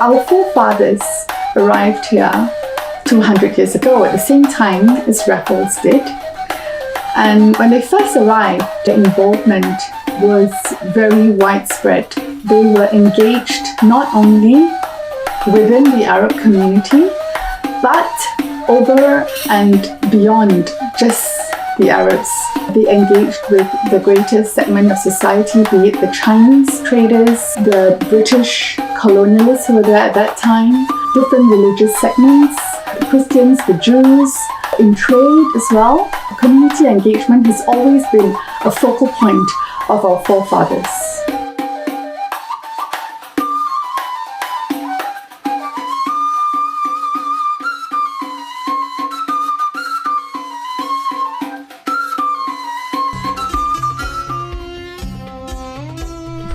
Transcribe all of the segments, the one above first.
Our forefathers arrived here 200 years ago at the same time as Raffles did. And when they first arrived, their involvement was very widespread. They were engaged not only within the Arab community, but over and beyond just the Arabs. They engaged with the greater segment of society, be it the Chinese traders, the British colonialists who were there at that time, different religious segments, the Christians, the Jews, in trade as well. Community engagement has always been a focal point of our forefathers.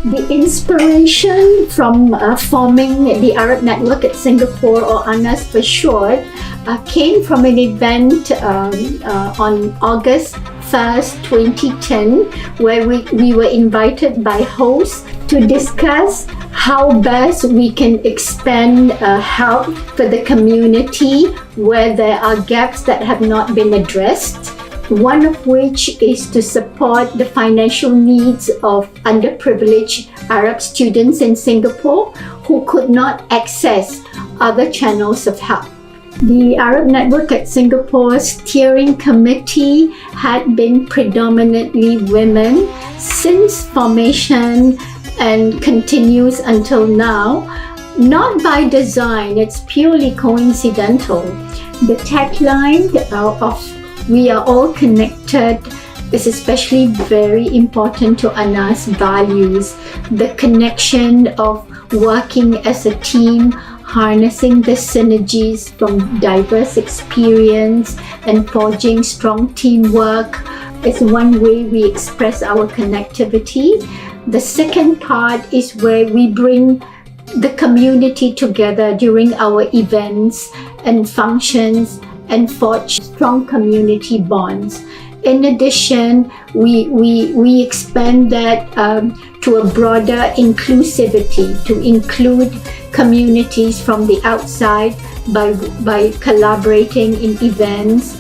The inspiration from forming the Arab Network at Singapore, or ANAS for short, came from an event on August 1st, 2010, where we were invited by hosts to discuss how best we can expand help for the community where there are gaps that have not been addressed. One of which is to support the financial needs of underprivileged Arab students in Singapore who could not access other channels of help. The Arab Network at Singapore's steering committee had been predominantly women since formation and continues until now. Not by design, it's purely coincidental. The tagline of "We are all connected" is especially very important to ANA's values. The connection of working as a team, harnessing the synergies from diverse experience and forging strong teamwork is one way we express our connectivity. The second part is where we bring the community together during our events and functions and forge strong community bonds. In addition, we expand that to a broader inclusivity, to include communities from the outside by collaborating in events,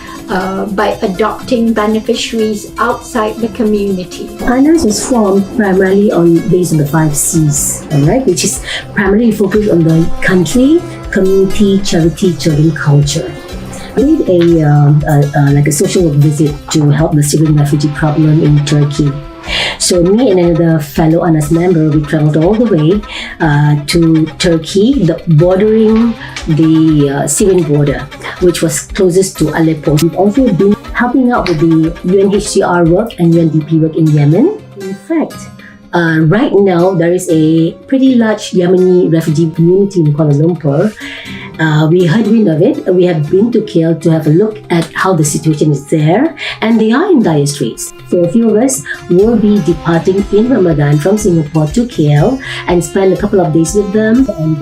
by adopting beneficiaries outside the community. ANAS was formed primarily based on the 5 C's, alright, which is primarily focused on the country, community, charity, children, culture. We did a social work visit to help the Syrian refugee problem in Turkey. So me and another fellow ANAS member, we traveled all the way to Turkey, bordering the Syrian border, which was closest to Aleppo. We've also been helping out with the UNHCR work and UNDP work in Yemen. In fact, right now there is a pretty large Yemeni refugee community in Kuala Lumpur. We heard wind of it. We have been to KL to have a look at how the situation is there, and they are in dire straits. So a few of us will be departing in Ramadan from Singapore to KL and spend a couple of days with them and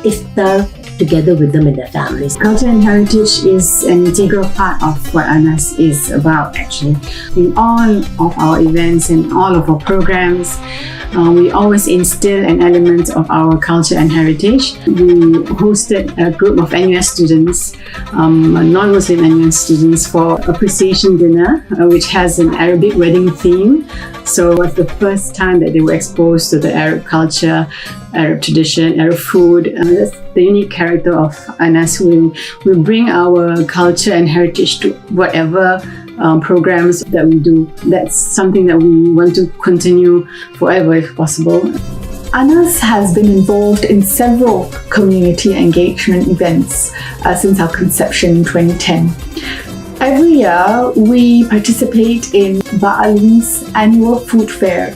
iftar together with them and their families. Culture and heritage is an integral part of what ANAS is about, actually. In all of our events and all of our programs, we always instill an element of our culture and heritage. We hosted a group of NUS students, non-Muslim NUS students, for appreciation dinner, which has an Arabic wedding theme. So it was the first time that they were exposed to the Arab culture, Arab tradition, Arab food. That's the unique character of ANAS. We bring our culture and heritage to whatever programs that we do. That's something that we want to continue forever if possible. ANAS has been involved in several community engagement events since our conception in 2010. Every year, we participate in Ba'ali's annual food fair,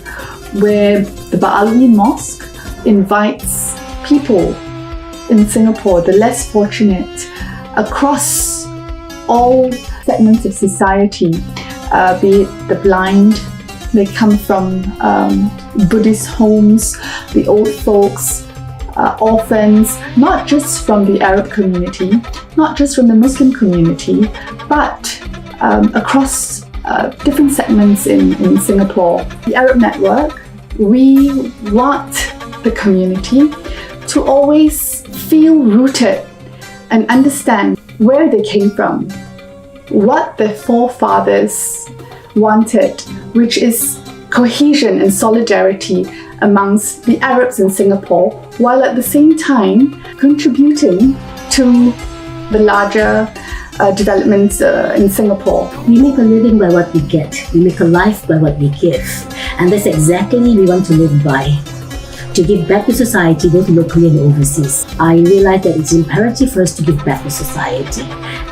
where the Ba'ali Mosque invites people in Singapore, the less fortunate, across all segments of society, be it the blind. They come from Buddhist homes, the old folks, orphans, not just from the Arab community, not just from the Muslim community, but across different segments in Singapore. The Arab Network, we want the community to always feel rooted and understand where they came from, what their forefathers wanted, which is cohesion and solidarity amongst the Arabs in Singapore, while at the same time contributing to the larger developments in Singapore. We make a living by what we get. We make a life by what we give. And that's exactly we want to live by. To give back to society, both locally and overseas. I realize that it's imperative for us to give back to society.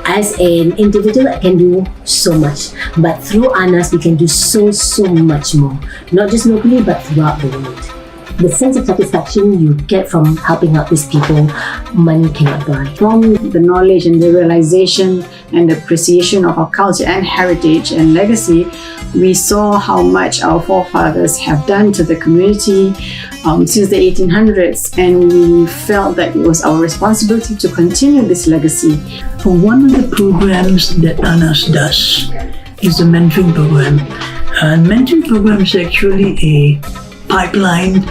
As an individual, I can do so much. But through ANAS, we can do so much more. Not just locally, but throughout the world. The sense of satisfaction you get from helping out these people, money cannot buy. From the knowledge and the realization and the appreciation of our culture and heritage and legacy, we saw how much our forefathers have done to the community since the 1800s, and we felt that it was our responsibility to continue this legacy. One of the programs that ANAS does is the mentoring program. And mentoring program is actually a pipeline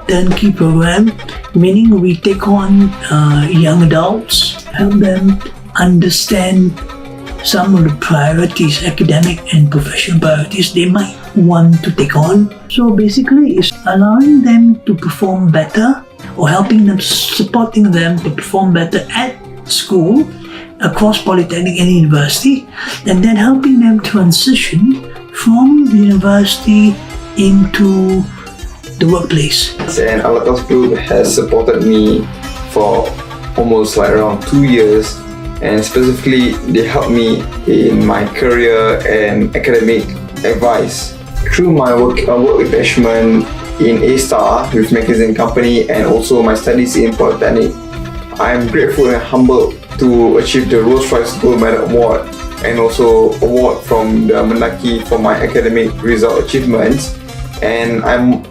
turnkey program, meaning we take on young adults, help them understand some of the priorities, academic and professional priorities they might want to take on. So basically it's allowing them to perform better, or helping them, supporting them to perform better at school, across polytechnic and university, and then helping them transition from university into the workplace. And Alatas Group has supported me for almost like around 2 years, and specifically they helped me in my career and academic advice. Through my work attachment in A-Star with magazine company and also my studies in Polytechnic, I am grateful and humbled to achieve the Rolls-Royce Gold Medal Award and also award from the Mendaki for my academic result achievements. And I'm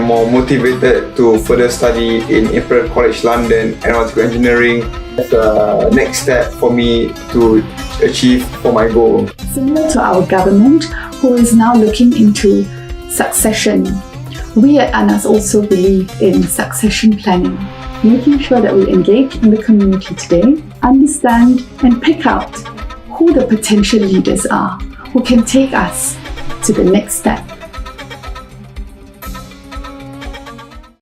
more motivated to further study in Imperial College London Aeronautical Engineering. That's the next step for me to achieve for my goal. Similar to our government, who is now looking into succession, we at ANAS also believe in succession planning, making sure that we engage in the community today, understand and pick out who the potential leaders are who can take us to the next step.